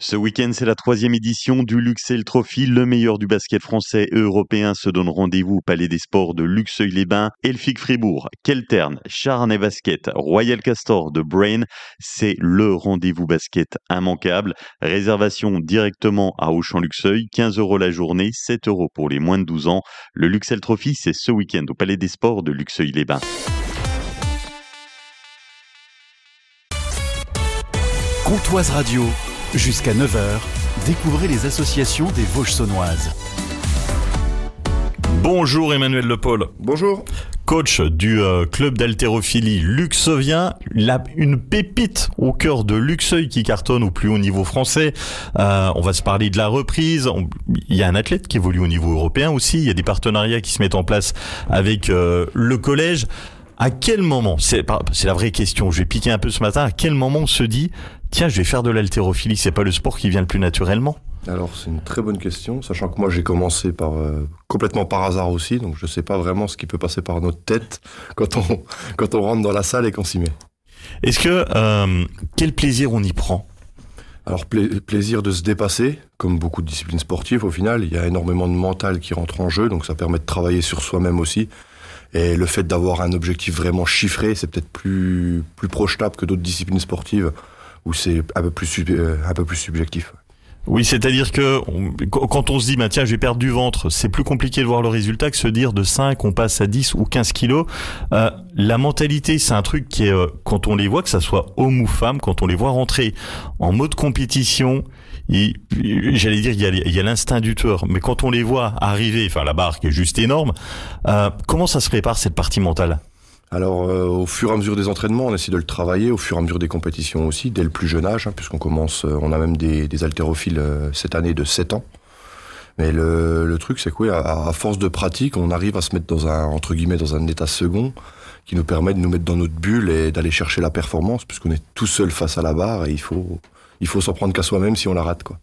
Ce week-end, c'est la 3e édition du Luxeuil Trophy. Le meilleur du basket français et européen se donne rendez-vous au Palais des Sports de Luxeuil-les-Bains, Elfic Fribourg, Keltern, Charnay Basket, Royal Castor de Brain. C'est le rendez-vous basket immanquable. Réservation directement à Auchan-Luxeuil, 15 € la journée, 7 € pour les moins de 12 ans. Le Luxeuil Trophy, c'est ce week-end au Palais des Sports de Luxeuil-les-Bains. Comtoise Radio, jusqu'à 9h, découvrez les associations des Vosges saunoises. Bonjour Emmanuel Lepaul. Bonjour. Coach du club d'haltérophilie luxevien, une pépite au cœur de Luxeuil qui cartonne au plus haut niveau français. On va se parler de la reprise. Il y a un athlète qui évolue au niveau européen aussi. Il y a des partenariats qui se mettent en place avec le collège. À quel moment, c'est la vraie question, je vais piquer un peu ce matin, à quel moment on se dit, tiens, je vais faire de l'haltérophilie, c'est pas le sport qui vient le plus naturellement? Alors, c'est une très bonne question, sachant que moi, j'ai commencé complètement par hasard aussi, donc je sais pas vraiment ce qui peut passer par notre tête quand on rentre dans la salle et qu'on s'y met. Est-ce que, quel plaisir on y prend? Alors, plaisir de se dépasser, comme beaucoup de disciplines sportives, au final, il y a énormément de mental qui rentre en jeu, donc ça permet de travailler sur soi-même aussi. Et le fait d'avoir un objectif vraiment chiffré, c'est peut-être plus projetable que d'autres disciplines sportives où c'est un peu plus subjectif. Oui, c'est-à-dire que quand on se dit, bah, tiens, je vais perdre du ventre, c'est plus compliqué de voir le résultat que se dire de 5, on passe à 10 ou 15 kilos. La mentalité, c'est un truc qui est, quand on les voit, que ça soit homme ou femme, quand on les voit rentrer en mode compétition, j'allais dire, il y a l'instinct du tueur, mais quand on les voit arriver, enfin la barre qui est juste énorme, comment ça se prépare cette partie mentale? Alors, au fur et à mesure des entraînements, on essaie de le travailler, au fur et à mesure des compétitions aussi, dès le plus jeune âge, puisqu'on commence, on a même des haltérophiles cette année de 7 ans. Mais le truc, c'est que oui, à force de pratique, on arrive à se mettre dans un état second, qui nous permet de nous mettre dans notre bulle et d'aller chercher la performance, puisqu'on est tout seul face à la barre et il faut s'en prendre qu'à soi-même si on la rate, quoi.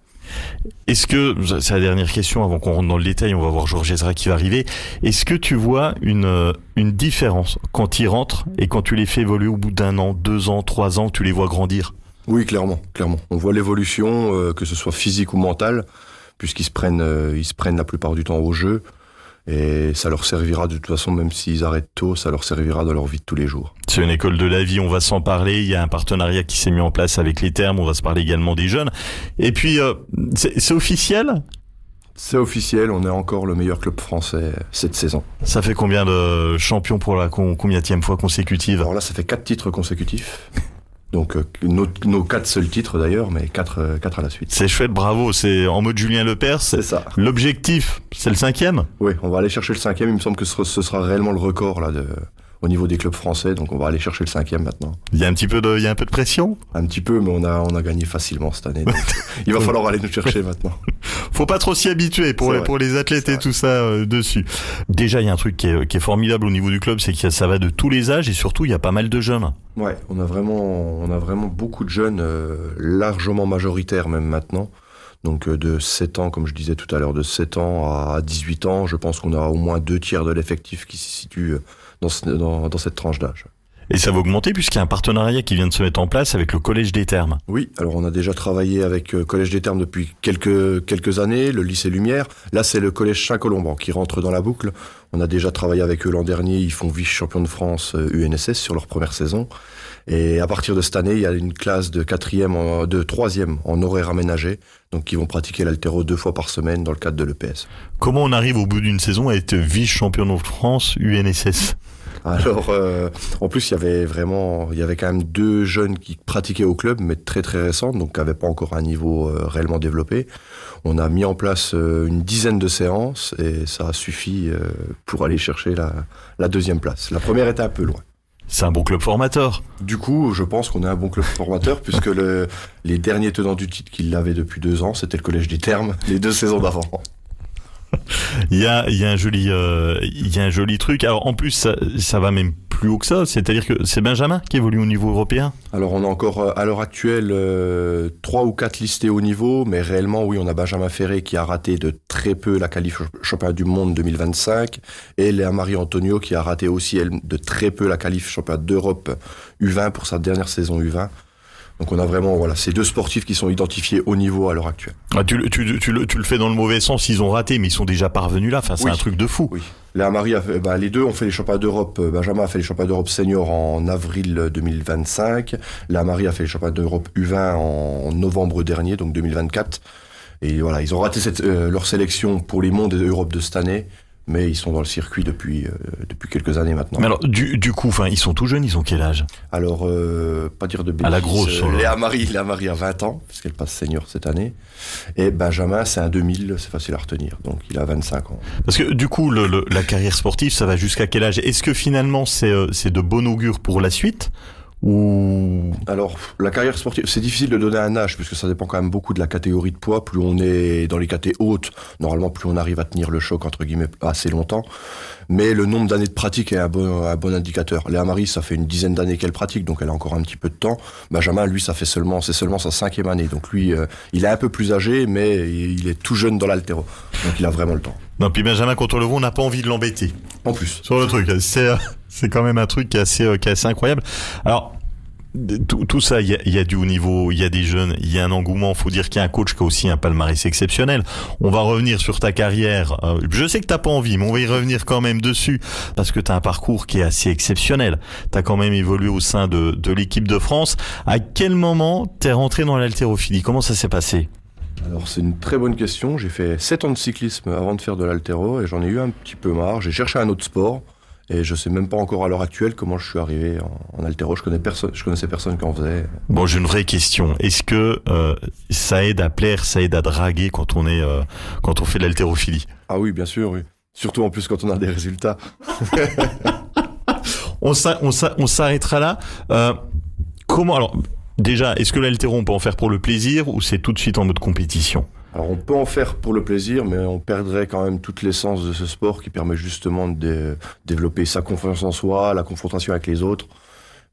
Est-ce que, c'est la dernière question avant qu'on rentre dans le détail, on va voir Georges Ezra qui va arriver. Est-ce que tu vois une différence quand ils rentrent et quand tu les fais évoluer au bout d'1 an, 2 ans, 3 ans, tu les vois grandir? Oui, clairement. On voit l'évolution, que ce soit physique ou mentale, puisqu'ils se prennent la plupart du temps au jeu. Et ça leur servira de toute façon, même s'ils arrêtent tôt, ça leur servira dans leur vie de tous les jours. C'est une école de la vie, on va s'en parler. Il y a un partenariat qui s'est mis en place avec les termes, on va se parler également des jeunes. Et puis, c'est officiel? C'est officiel, on est encore le meilleur club français cette saison. Ça fait combien de champions pour la combienième fois consécutive? Alors là, ça fait 4 titres consécutifs. Donc nos 4 seuls titres d'ailleurs, mais 4 à la suite. C'est chouette, bravo, c'est en mode Julien Lepers. C'est ça. L'objectif, c'est le 5e? Oui, on va aller chercher le 5e, il me semble que ce sera réellement le record là au niveau des clubs français, donc on va aller chercher le 5e maintenant. Il y a un peu de pression? Un petit peu, mais on a gagné facilement cette année, donc il va falloir aller nous chercher maintenant. Faut pas trop s'y habituer pour les athlètes et tout ça dessus. Déjà, il y a un truc qui est formidable au niveau du club, c'est que ça va de tous les âges et surtout, il y a pas mal de jeunes. Ouais, on a vraiment beaucoup de jeunes, largement majoritaires même maintenant. Donc de 7 ans, comme je disais tout à l'heure, de 7 ans à 18 ans, je pense qu'on a au moins 2 tiers de l'effectif qui se situe dans cette tranche d'âge. Et ça va augmenter puisqu'il y a un partenariat qui vient de se mettre en place avec le Collège des Thermes. Oui, alors on a déjà travaillé avec Collège des Thermes depuis quelques années, le lycée Lumière. Là, c'est le Collège Saint-Colomban qui rentre dans la boucle. On a déjà travaillé avec eux l'an dernier, ils font vice-champion de France UNSS sur leur première saison. Et à partir de cette année, il y a une classe de 3e en horaire aménagé, donc qui vont pratiquer l'haltéro 2 fois par semaine dans le cadre de l'EPS. Comment on arrive au bout d'une saison à être vice-champion de France UNSS? Alors, en plus, il y avait quand même 2 jeunes qui pratiquaient au club, mais très très récents, donc qui n'avaient pas encore un niveau réellement développé. On a mis en place une dizaine de séances et ça a suffi pour aller chercher la 2e place. La première était un peu loin. C'est un bon club formateur. Du coup, je pense qu'on est un bon club formateur puisque les derniers tenants du titre qui l'avaient depuis 2 ans, c'était le Collège des Thermes, les 2 saisons d'avant. Il y a un joli truc. Alors en plus ça va même plus haut que ça, c'est-à-dire que c'est Benjamin qui évolue au niveau européen. Alors on a encore à l'heure actuelle 3 ou 4 listés au niveau, mais réellement oui, on a Benjamin Ferré qui a raté de très peu la qualif championnat du monde 2025 et Léa Marie Antonio qui a raté aussi elle de très peu la qualif championnat d'Europe U20 pour sa dernière saison U20. Donc on a vraiment ces deux sportifs qui sont identifiés au niveau à l'heure actuelle. Ah, tu le fais dans le mauvais sens, ils ont raté, mais ils sont déjà parvenus là. Enfin, c'est un truc de fou. Oui. Léa Marie les deux ont fait les championnats d'Europe. Benjamin a fait les championnats d'Europe senior en avril 2025. Léa Marie a fait les championnats d'Europe U20 en novembre dernier, donc 2024. Et voilà, ils ont raté leur sélection pour les mondes d'Europe de cette année. Mais ils sont dans le circuit depuis quelques années maintenant. Mais alors, du coup, ils sont tout jeunes, ils ont quel âge? Alors, pas dire de bêtises. À la grosse. Léa Marie a 20 ans, puisqu'elle passe senior cette année. Et Benjamin, c'est un 2000, c'est facile à retenir. Donc, il a 25 ans. Parce que, du coup, la carrière sportive, ça va jusqu'à quel âge? Est-ce que finalement, c'est de bon augure pour la suite? Ou... Alors, la carrière sportive, c'est difficile de donner un âge, puisque ça dépend quand même beaucoup de la catégorie de poids. Plus on est dans les catégories hautes, normalement, plus on arrive à tenir le choc, entre guillemets, assez longtemps. Mais le nombre d'années de pratique est un bon indicateur. Léa Marie, ça fait une dizaine d'années qu'elle pratique, donc elle a encore un petit peu de temps. Benjamin, lui, c'est seulement sa 5e année. Donc lui, il est un peu plus âgé, mais il est tout jeune dans l'haltéro. Donc il a vraiment le temps. Non, puis Benjamin, quand on le voit, on n'a pas envie de l'embêter. En plus. Sur le truc, c'est quand même un truc qui est assez incroyable. Alors, tout ça, il y a du haut niveau, il y a des jeunes, il y a un engouement. Faut dire qu'il y a un coach qui a aussi un palmarès exceptionnel. On va revenir sur ta carrière. Je sais que t'as pas envie, mais on va y revenir quand même dessus parce que t'as un parcours qui est assez exceptionnel. T'as quand même évolué au sein de l'équipe de France. À quel moment t'es rentré dans l'haltérophilie? Comment ça s'est passé? Alors c'est une très bonne question. J'ai fait 7 ans de cyclisme avant de faire de l'haltéro et j'en ai eu un petit peu marre. J'ai cherché un autre sport. Et je sais même pas encore à l'heure actuelle comment je suis arrivé en haltéro. Je connaissais personne qui en faisait. Bon, j'ai une vraie question. Est-ce que ça aide à plaire, ça aide à draguer quand on fait de l'haltérophilie? Ah oui, bien sûr, oui. Surtout en plus quand on a des résultats. On s'arrêtera là. Alors, déjà, est-ce que l'haltéro on peut en faire pour le plaisir ou c'est tout de suite en mode compétition? Alors on peut en faire pour le plaisir, mais on perdrait quand même toute l'essence de ce sport qui permet justement de développer sa confiance en soi, la confrontation avec les autres.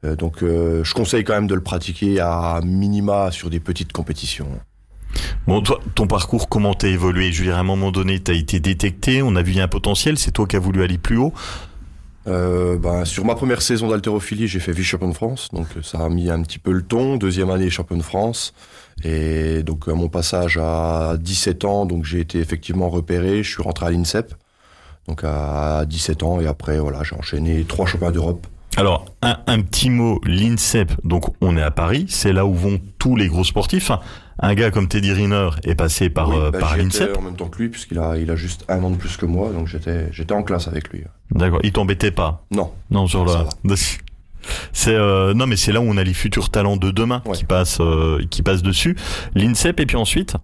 Donc je conseille quand même de le pratiquer à minima sur des petites compétitions. Bon, toi, ton parcours, comment t'as évolué? Je veux dire, à un moment donné, t'as été détecté, on a vu un potentiel, c'est toi qui as voulu aller plus haut? Sur ma première saison d'haltérophilie, j'ai fait vice-champion de France, donc ça a mis un petit peu le ton. Deuxième année, champion de France. Et donc, à mon passage à 17 ans, donc j'ai été effectivement repéré. Je suis rentré à l'INSEP, donc à 17 ans. Et après, voilà, j'ai enchaîné 3 championnats d'Europe. Alors, un petit mot, l'INSEP, donc on est à Paris, c'est là où vont tous les gros sportifs. Un gars comme Teddy Riner est passé par l'INSEP. En même temps que lui, puisqu'il a juste 1 an de plus que moi, donc j'étais en classe avec lui. D'accord, il t'embêtait pas? Non, sur ça le... Non, mais c'est là où on a les futurs talents de demain qui passent dessus. L'INSEP et puis ensuite.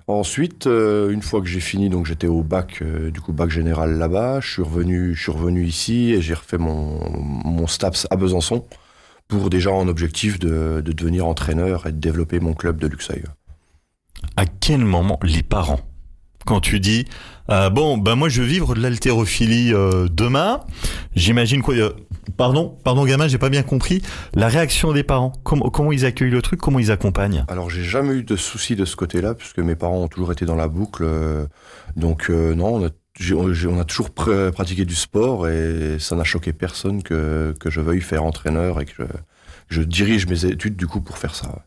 Ensuite, une fois que j'ai fini, donc j'étais au bac, bac général là-bas. Je suis revenu ici et j'ai refait mon STAPS à Besançon pour déjà en objectif de devenir entraîneur et de développer mon club de Luxeuil. À quel moment les parents, quand tu dis moi je veux vivre de l'haltérophilie demain, j'imagine quoi? Pardon gamin, j'ai pas bien compris la réaction des parents. Comment ils accueillent le truc, comment ils accompagnent? Alors j'ai jamais eu de soucis de ce côté-là puisque mes parents ont toujours été dans la boucle. Non, on a toujours pratiqué du sport et ça n'a choqué personne que je veuille faire entraîneur et que je dirige mes études du coup pour faire ça.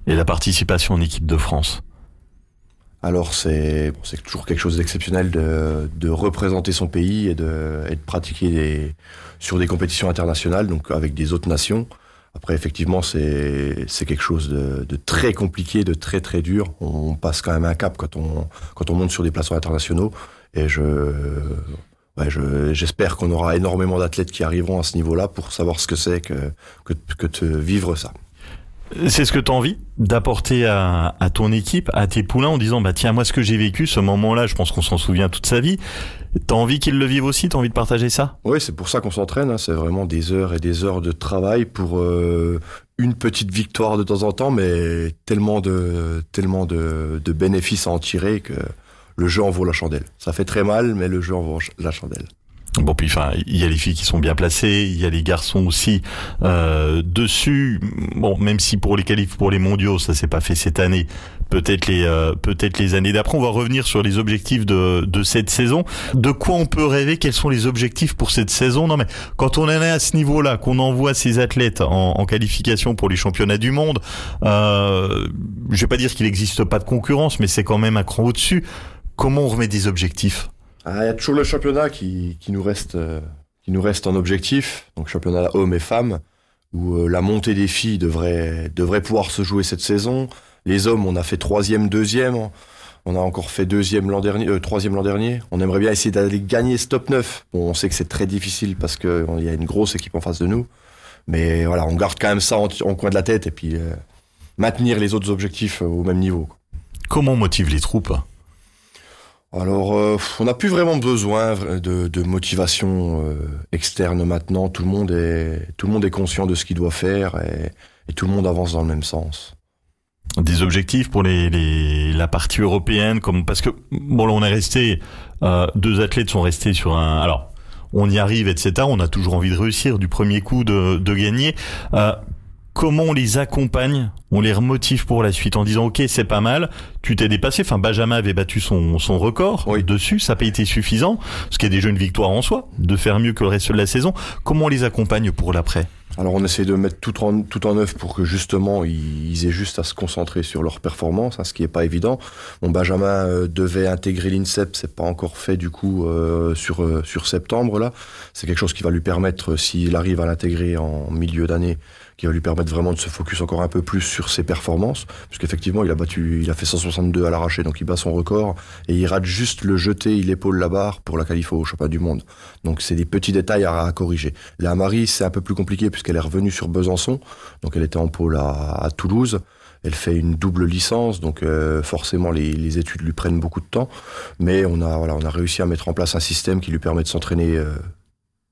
Et la participation en équipe de France? Alors c'est toujours quelque chose d'exceptionnel de représenter son pays et de pratiquer sur des compétitions internationales, donc avec des autres nations. Après effectivement c'est quelque chose de très compliqué, de très très dur. On passe quand même un cap quand on monte sur des plateaux internationaux et j'espère qu'on aura énormément d'athlètes qui arriveront à ce niveau-là pour savoir ce que c'est que de vivre ça. C'est ce que tu as envie d'apporter à ton équipe, à tes poulains, en disant tiens, moi ce que j'ai vécu, ce moment-là, je pense qu'on s'en souvient toute sa vie. T'as envie qu'ils le vivent aussi? T'as envie de partager ça? Oui, c'est pour ça qu'on s'entraîne. C'est vraiment des heures et des heures de travail pour une petite victoire de temps en temps, mais tellement de bénéfices à en tirer que le jeu en vaut la chandelle. Ça fait très mal, mais le jeu en vaut la chandelle. Bon, puis enfin, il y a les filles qui sont bien placées, il y a les garçons aussi dessus. Bon, même si pour les qualifs pour les mondiaux, ça s'est pas fait cette année, peut-être les années d'après. On va revenir sur les objectifs de cette saison. De quoi on peut rêver? Quels sont les objectifs pour cette saison? Non, mais quand on en est à ce niveau-là, qu'on envoie ces athlètes en qualification pour les championnats du monde, je vais pas dire qu'il n'existe pas de concurrence, mais c'est quand même un cran au-dessus. Comment on remet des objectifs? Il y a toujours le championnat qui nous reste en objectif, donc championnat hommes et femmes, où la montée des filles devrait pouvoir se jouer cette saison. Les hommes, on a fait 3e, 2e, on a encore fait 3e l'an dernier. On aimerait bien essayer d'aller gagner ce top 9. Bon, on sait que c'est très difficile parce qu'il y a une grosse équipe en face de nous, mais voilà, on garde quand même ça en coin de la tête et puis maintenir les autres objectifs au même niveau, quoi. Comment on motive les troupes? Alors, on n'a plus vraiment besoin de motivation externe maintenant. Tout le monde est conscient de ce qu'il doit faire et tout le monde avance dans le même sens. Des objectifs pour la partie européenne, parce que bon, là on est resté, 2 athlètes sont restés sur un. Alors, on y arrive, etc. On a toujours envie de réussir du premier coup, de gagner. Comment on les accompagne, on les remotive pour la suite en disant ok, c'est pas mal, tu t'es dépassé, enfin Benjamin avait battu son record dessus, ça n'a pas été suffisant, ce qui est déjà une victoire en soi, de faire mieux que le reste de la saison. Comment on les accompagne pour l'après? Alors on essaie de mettre tout en œuvre pour que justement ils aient juste à se concentrer sur leur performance, ce qui est pas évident. Bon, Benjamin devait intégrer l'INSEP, c'est pas encore fait du coup sur septembre là. C'est quelque chose qui va lui permettre, s'il arrive à l'intégrer en milieu d'année, qui va lui permettre vraiment de se focus encore un peu plus sur ses performances, puisqu'effectivement il a fait 162 à l'arraché, donc il bat son record et il rate juste le jeté, il épaule la barre pour la qualif au championnat du monde. Donc c'est des petits détails à corriger. La Marie, c'est un peu plus compliqué puisqu'elle est revenue sur Besançon, donc elle était en pôle à Toulouse. Elle fait une double licence, donc forcément les études lui prennent beaucoup de temps, mais on a réussi à mettre en place un système qui lui permet de s'entraîner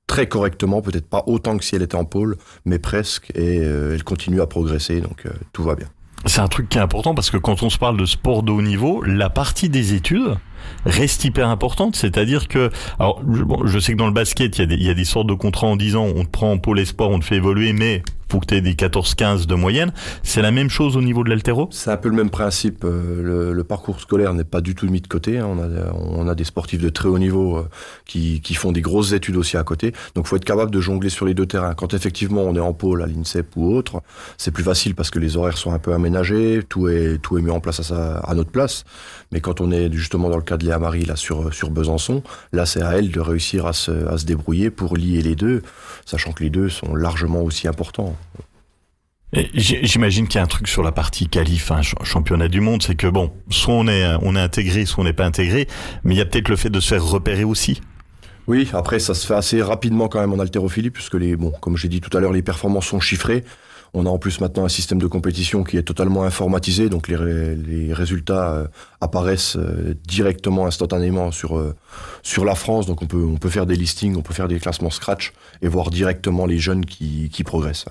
très correctement, peut-être pas autant que si elle était en pôle, mais presque, et elle continue à progresser, donc tout va bien. C'est un truc qui est important parce que quand on se parle de sport de haut niveau, la partie des études reste hyper importante, c'est-à-dire que, alors je sais que dans le basket il y a des sortes de contrats en disant on te prend en pôle espoir, on te fait évoluer, mais faut que tu aies des 14-15 de moyenne. C'est la même chose au niveau de l'haltéro? C'est un peu le même principe. Le parcours scolaire n'est pas du tout mis de côté. On a des sportifs de très haut niveau qui font des grosses études aussi à côté. Donc, faut être capable de jongler sur les 2 terrains. Quand effectivement on est en pôle à l'INSEP ou autre, c'est plus facile parce que les horaires sont un peu aménagés, tout est mis en place à notre place. Mais quand on est justement dans le cas de Léa Marie là sur Besançon, là c'est à elle de réussir à se débrouiller pour lier les deux, sachant que les deux sont largement aussi importants. Et j'imagine qu'il y a un truc sur la partie qualif, championnat du monde, c'est que bon, soit on est intégré, soit on n'est pas intégré, mais il y a peut-être le fait de se faire repérer aussi. Oui, après ça se fait assez rapidement quand même en haltérophilie, puisque comme j'ai dit tout à l'heure, les performances sont chiffrées. On a en plus maintenant un système de compétition qui est totalement informatisé, donc les résultats apparaissent directement, instantanément sur la France. Donc on peut faire des listings, on peut faire des classements scratch et voir directement les jeunes qui progressent.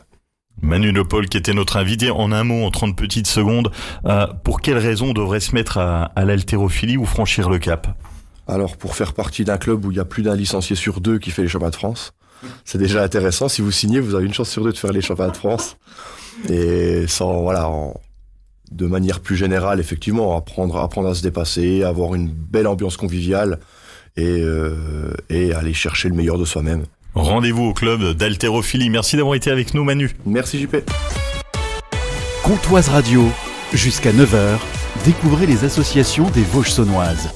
Manu Lepol qui était notre invité, en un mot, en 30 petites secondes, pour quelles raisons on devrait se mettre à l'haltérophilie ou franchir le cap? Alors pour faire partie d'un club où il y a plus d'un licencié sur 2 qui fait les championnats de France, c'est déjà intéressant. Si vous signez, vous avez une chance sur 2 de faire les championnats de France. Et de manière plus générale, effectivement, apprendre à se dépasser, avoir une belle ambiance conviviale et aller chercher le meilleur de soi-même. Rendez-vous au club d'haltérophilie. Merci d'avoir été avec nous, Manu. Merci, JP. Comtoise Radio, jusqu'à 9h, découvrez les associations des Vosges saunoises.